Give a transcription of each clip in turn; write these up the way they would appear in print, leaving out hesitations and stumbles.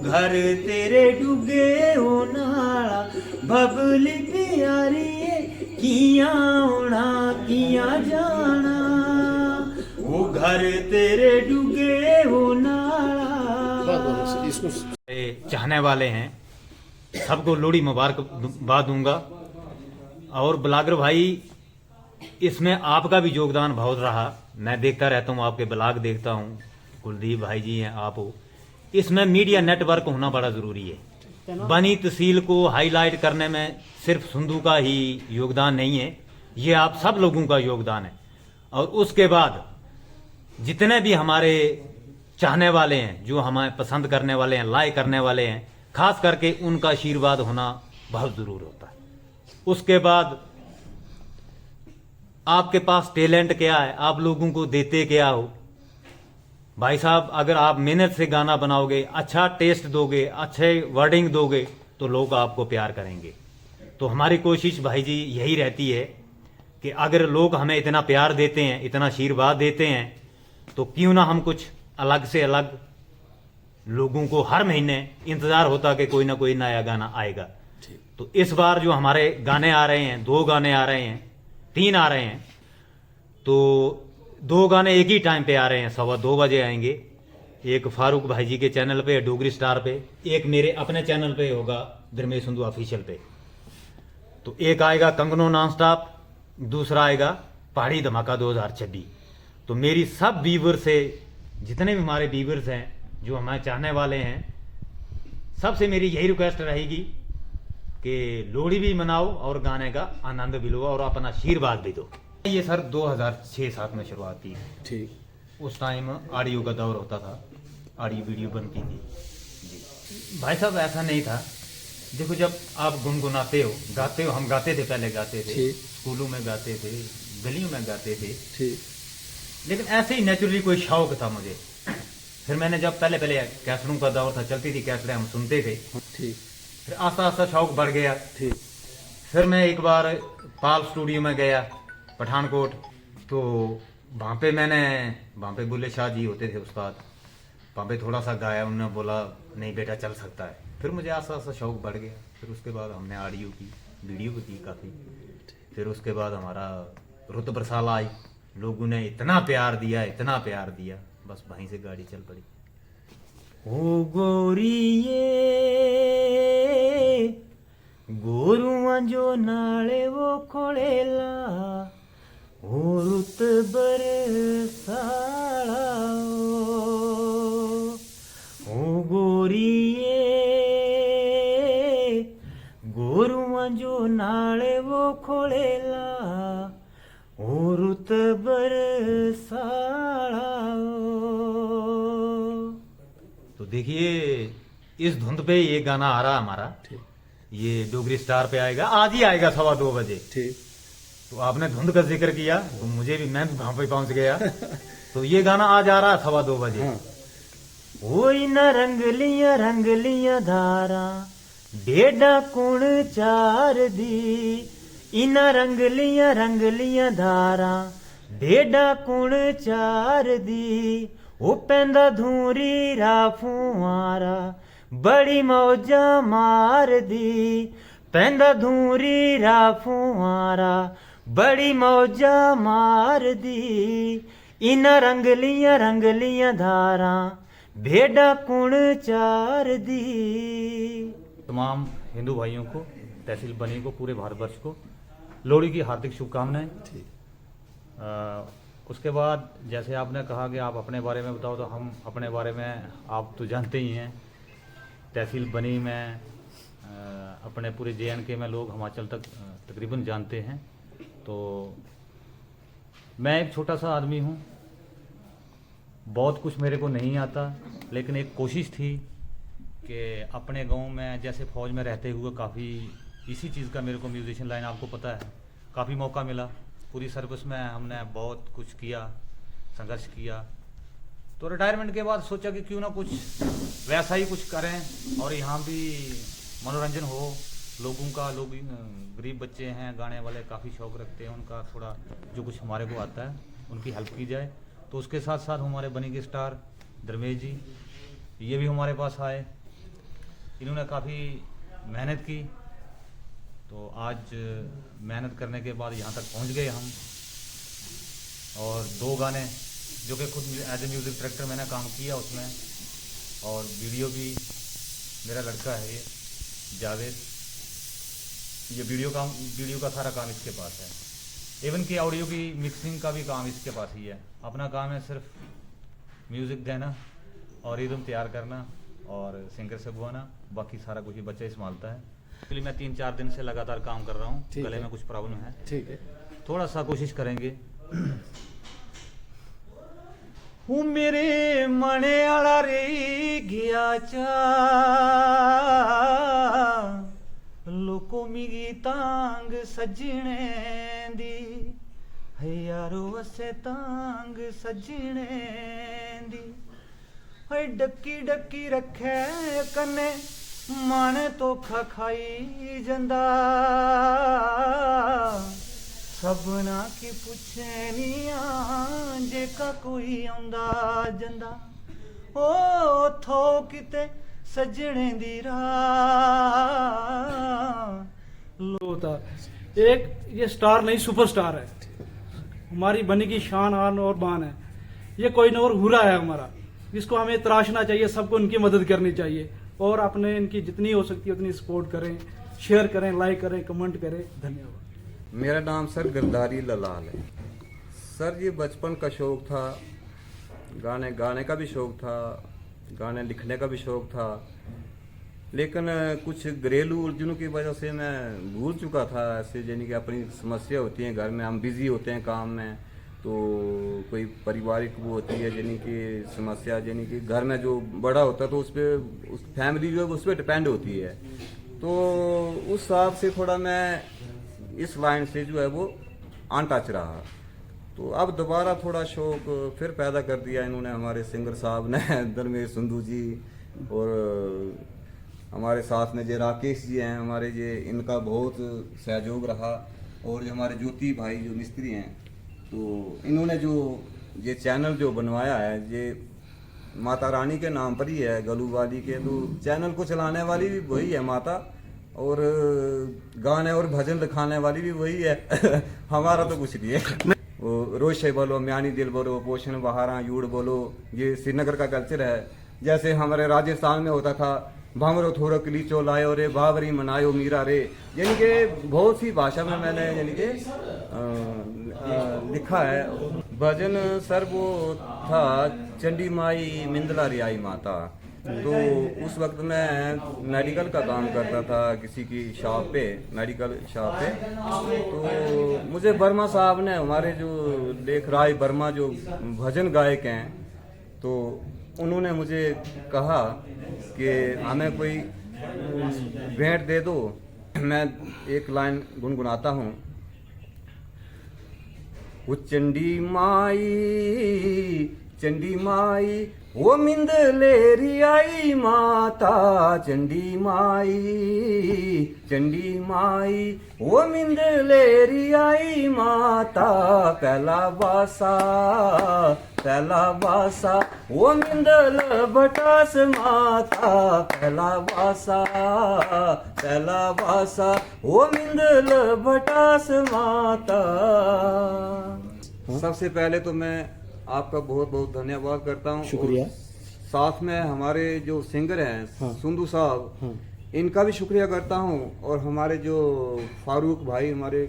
घर तेरे डुगे ओ नाला बबली प्यारी किया आना किया जाना, वो घर तेरे डुगे ओ नाला। चाहने वाले हैं सबको लोहड़ी मुबारकबाद दूंगा। और ब्लॉगर भाई इसमें आपका भी योगदान बहुत रहा, मैं देखता रहता हूँ, आपके ब्लॉग देखता हूँ, कुलदीप भाई जी हैं, आप हो। इसमें मीडिया नेटवर्क होना बड़ा जरूरी है। बनी तहसील को हाईलाइट करने में सिर्फ संधू का ही योगदान नहीं है, ये आप सब लोगों का योगदान है। और उसके बाद जितने भी हमारे चाहने वाले हैं, जो हमें पसंद करने वाले हैं, लाइक करने वाले हैं, खास करके उनका आशीर्वाद होना बहुत जरूर होता है। उसके बाद आपके पास टैलेंट क्या है, आप लोगों को देते क्या हो। भाई साहब, अगर आप मेहनत से गाना बनाओगे, अच्छा टेस्ट दोगे, अच्छे वर्डिंग दोगे, तो लोग आपको प्यार करेंगे। तो हमारी कोशिश भाई जी यही रहती है कि अगर लोग हमें इतना प्यार देते हैं, इतना आशीर्वाद देते हैं, तो क्यों ना हम कुछ अलग से अलग, लोगों को हर महीने इंतजार होता कि कोई ना कोई नया गाना आएगा। तो इस बार जो हमारे गाने आ रहे हैं, 2 गाने आ रहे हैं, 3 आ रहे हैं, तो 2 गाने एक ही टाइम पे आ रहे हैं, 2:15 बजे आएंगे। एक फारूक भाई जी के चैनल पे, डोगरी स्टार पे, एक मेरे अपने चैनल पे होगा, धर्मेश संधू ऑफिशियल पे। तो एक आएगा कंगनो नॉन स्टॉप, दूसरा आएगा पहाड़ी धमाका 2026। तो मेरी सब व्यूवर से, जितने भी हमारे व्यूवर्स हैं, जो हमारे चाहने वाले हैं, सबसे मेरी यही रिक्वेस्ट रहेगी कि लोहड़ी भी मनाओ और गाने का आनंद भी लो और अपना आशीर्वाद भी दो। ये सर 2006-7 में शुरुआत की, ठीक। उस टाइम ऑडियो का दौर होता था, ऑडियो वीडियो बनती थी जी। भाई साहब ऐसा नहीं था, देखो जब आप गुनगुनाते हो, गाते हो, हम गाते थे, पहले गाते थे, स्कूलों में गाते थे, गलियों में गाते थे, ठीक। लेकिन ऐसे ही नेचुरली कोई शौक था मुझे। फिर मैंने जब पहले कैसटों का दौर था, चलती थी कैसेटें, हम सुनते थे, ठीक। फिर आस्ता आस्ता शौक बढ़ गया, ठीक। फिर मैं एक बार पाल स्टूडियो में गया पठानकोट, तो वहाँ पे बुल्ले शाह जी होते थे उस्ताद, वहाँ पे थोड़ा सा गाया, उन्होंने बोला नहीं बेटा चल सकता है। फिर मुझे आस्ता आस्ता शौक बढ़ गया। फिर उसके बाद हमने ऑडियो की, वीडियो भी की काफ़ी। फिर उसके बाद हमारा रुत बरसाला आई, लोगों ने इतना प्यार दिया, इतना प्यार दिया, बस वहीं से गाड़ी चल पड़ी। ओ गोरिए गोरुआ जो नाले वो खोलेला, ओ रुत बरसाला, ओ गोरिए गोरुआ जो नाले वो खोलेला, ओ रुत बरसाला। तो देखिए इस धुंध पे ये गाना आ रहा हमारा, ये डोगरी स्टार पे आएगा, आज ही आएगा 2:15 बजे, ठीक। तो आपने धुंध का जिक्र किया, तो मुझे भी, मैं भी वहां पे पहुंच गया। तो ये गाना आज आ रहा 2:15 बजे। हाँ। ओई न रंगलियां धारा डेडा कुण चार दी, इना रंगलियां धारा डेडा कुण चार दी, ओ पैंदा धूरी राफुआरा बड़ी मौजा मार दी, पैंदा धूरी राफुआरा बड़ी मौजा मार दी, इना रंगलियां धारा भेड़ा कुण चार दी। तमाम हिंदू भाइयों को, तहसील बनी को, पूरे भारतवर्ष को लोहड़ी की हार्दिक शुभकामनाएं। उसके बाद जैसे आपने कहा कि आप अपने बारे में बताओ, तो हम अपने बारे में, आप तो जानते ही हैं, तहसील बनी में अपने पूरे JNK में लोग हिमाचल तक तकरीबन जानते हैं। तो मैं एक छोटा सा आदमी हूँ, बहुत कुछ मेरे को नहीं आता, लेकिन एक कोशिश थी कि अपने गांव में, जैसे फौज में रहते हुए काफ़ी इसी चीज़ का मेरे को, म्यूजिशियन लाइन आपको पता है, काफ़ी मौका मिला। पूरी सर्विस में हमने बहुत कुछ किया, संघर्ष किया। तो रिटायरमेंट के बाद सोचा कि क्यों ना कुछ वैसा ही कुछ करें और यहाँ भी मनोरंजन हो लोगों का। लोग गरीब बच्चे हैं, गाने वाले काफ़ी शौक़ रखते हैं, उनका थोड़ा जो कुछ हमारे को आता है उनकी हेल्प की जाए। तो उसके साथ साथ हमारे बनी के स्टार धर्मेश जी, ये भी हमारे पास आए, इन्होंने काफ़ी मेहनत की, तो आज मेहनत करने के बाद यहाँ तक पहुँच गए हम। और 2 गाने जो कि खुद एज ए म्यूज़िक डायरेक्टर मैंने काम किया उसमें, और वीडियो भी मेरा लड़का है ये जावेद, ये वीडियो का सारा काम इसके पास है। इवन कि ऑडियो की मिक्सिंग का भी काम इसके पास ही है। अपना काम है सिर्फ म्यूज़िक देना और रिदम तैयार करना और सिंगर से बुआना, बाकी सारा कुछ ही बच्चा ही संभालता है। एक्चुअली मैं 3-4 दिन से लगातार काम कर रहा हूँ, गले में कुछ प्रॉब्लम है। ठीक है, थोड़ा सा कोशिश करेंगे। हूँ मेरे मने आला रे गया चा, लोको मिगी तांग सजने दी, है यारो वसे तांग सजने दी, है डक्की डक्की रखे कन्ने मन तो खाई जंदा, सबना की पुछे निया जेका कोई आंदा जंदा, ओ थो किते सजने दी राह। होता एक ये स्टार नहीं सुपरस्टार है, हमारी बनी की शान आन और बान है। ये कोई न और हुरा है हमारा, इसको हमें तराशना चाहिए, सबको इनकी मदद करनी चाहिए और अपने इनकी जितनी हो सकती है उतनी सपोर्ट करें, शेयर करें, लाइक करें, कमेंट करें। धन्यवाद। मेरा नाम सर गिरधारी ललाल है। सर ये बचपन का शौक़ था, गाने का भी शौक़ था, गाने लिखने का भी शौक़ था, लेकिन कुछ घरेलू उलझनों की वजह से मैं भूल चुका था। ऐसे यानी कि अपनी समस्या होती है घर में, हम बिज़ी होते हैं काम में, तो कोई पारिवारिक वो होती है यानी कि समस्या, यानी कि घर में जो बड़ा होता है तो उस पर उस फैमिली जो है उस पर डिपेंड होती है। तो उस हिसाब से थोड़ा मैं इस लाइन से जो है वो अनटच रहा। तो अब दोबारा थोड़ा शौक फिर पैदा कर दिया इन्होंने, हमारे सिंगर साहब ने, धर्मेश संधू जी, और हमारे साथ में जो राकेश जी हैं हमारे, ये इनका बहुत सहयोग रहा। और जो हमारे ज्योति भाई जो मिस्त्री हैं, तो इन्होंने जो ये चैनल जो बनवाया है, ये माता रानी के नाम पर ही है, गलू वाली के। तो चैनल को चलाने वाली भी वही है माता, और गाने और भजन लिखाने वाली भी वही है। हमारा तो कुछ नहीं है। वो रोशे बोलो, म्यानी दिल बोलो, पोषण बहारा यूड़ बोलो, ये श्रीनगर का कल्चर है। जैसे हमारे राजस्थान में होता था, भामरो थोरो कलीचो लायो रे, बावरी मनायो मीरा रे। यानी कि बहुत सी भाषा में मैंने यानी कि लिखा है। भजन सर वो था चंडी माई मिंदला रियाई माता। तो उस वक्त मैं मेडिकल का काम करता था किसी की शॉप पे, मेडिकल शॉप पे। तो मुझे वर्मा साहब ने, हमारे जो लेख राय वर्मा जो भजन गायक हैं, तो उन्होंने मुझे कहा कि हमें कोई भेंट दे दो। मैं एक लाइन गुनगुनाता हूँ। वो चंडी माई वो मिंदलेरी आई माता, चंडी माई वो मिंदलेरी आई माता, पहला बासा वो मिंदल बटास माता, पहला बासा वो मिंदल बटास माता। सबसे पहले तो मैं आपका बहुत बहुत धन्यवाद करता हूँ। शुक्रिया। साथ में हमारे जो सिंगर हैं, हाँ। संधू साहब, इनका भी शुक्रिया करता हूँ। और हमारे जो फारूक भाई, हमारे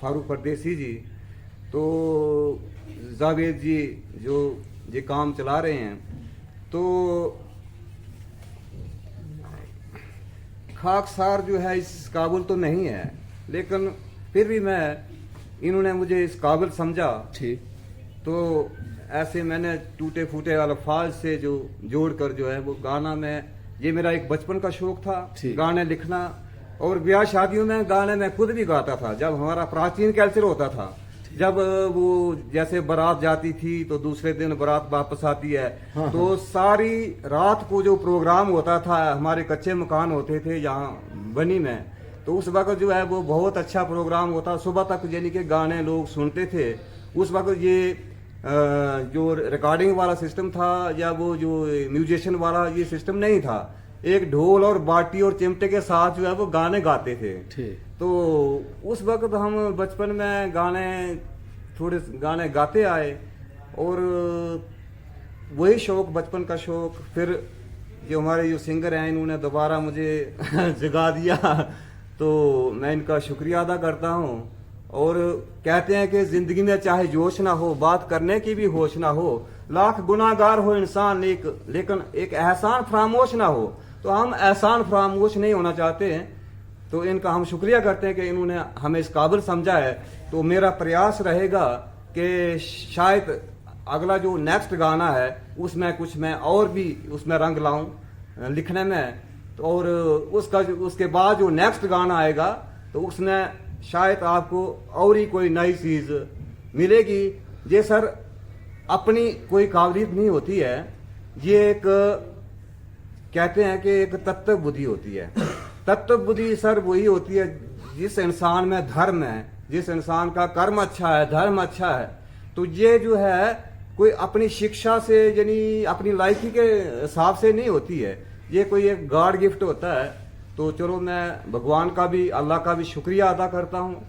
फारूक परदेसी जी, तो जावेद जी जो ये काम चला रहे हैं, तो खाकसार जो है इस काबिल तो नहीं है, लेकिन फिर भी इन्होंने मुझे इस काबिल समझा। ठीक। तो ऐसे मैंने टूटे फूटे अल्फाज से जो जोड़कर जो है वो गाना में, ये मेरा एक बचपन का शौक था गाने लिखना। और ब्याह शादियों में गाने मैं खुद भी गाता था। जब हमारा प्राचीन कल्चर होता था, जब वो जैसे बारात जाती थी तो दूसरे दिन बारात वापस आती है, हाँ, तो सारी रात को जो प्रोग्राम होता था, हमारे कच्चे मकान होते थे यहाँ बनी में, तो उस वक्त जो है वो बहुत अच्छा प्रोग्राम होता। सुबह तक यानी कि गाने लोग सुनते थे। उस वक्त ये जो रिकॉर्डिंग वाला सिस्टम था या वो जो म्यूजिशियन वाला ये सिस्टम नहीं था। एक ढोल और बाटी और चिमटे के साथ जो है वो गाने गाते थे। ठीक। तो उस वक्त हम बचपन में थोड़े गाने गाते आए और वही शौक, बचपन का शौक, फिर जो हमारे जो सिंगर हैं इन्होंने दोबारा मुझे जगा दिया, तो मैं इनका शुक्रिया अदा करता हूँ। और कहते हैं कि जिंदगी में चाहे जोश ना हो, बात करने की भी होश ना हो, लाख गुनाहगार हो इंसान लेकिन एक एहसान फरामोश ना हो, तो हम एहसान फरामोश नहीं होना चाहते हैं। तो इनका हम शुक्रिया करते हैं कि इन्होंने हमें इस काबिल समझा है। तो मेरा प्रयास रहेगा कि शायद अगला जो नेक्स्ट गाना है उसमें कुछ मैं और भी उसमें रंग लाऊं लिखने में, तो और उसके बाद जो नेक्स्ट गाना आएगा तो उसमें शायद आपको और ही कोई नई चीज मिलेगी। ये सर अपनी कोई काबिलियत नहीं होती है, ये एक कहते हैं कि एक तत्व बुद्धि होती है। तत्व बुद्धि सर वही होती है जिस इंसान में धर्म है, जिस इंसान का कर्म अच्छा है, धर्म अच्छा है। तो ये जो है कोई अपनी शिक्षा से यानी अपनी लाइकी के हिसाब से नहीं होती है, ये कोई एक गॉड गिफ्ट होता है। तो चलो मैं भगवान का भी, अल्लाह का भी शुक्रिया अदा करता हूँ।